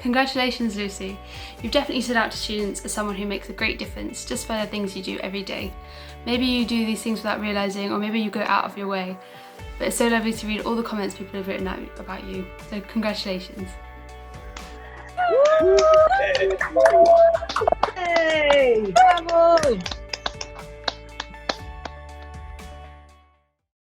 Congratulations, Lucy. You've definitely stood out to students as someone who makes a great difference just by the things you do every day. Maybe you do these things without realising, or maybe you go out of your way. But it's so lovely to read all the comments people have written out about you. So congratulations. Hey! Bravo!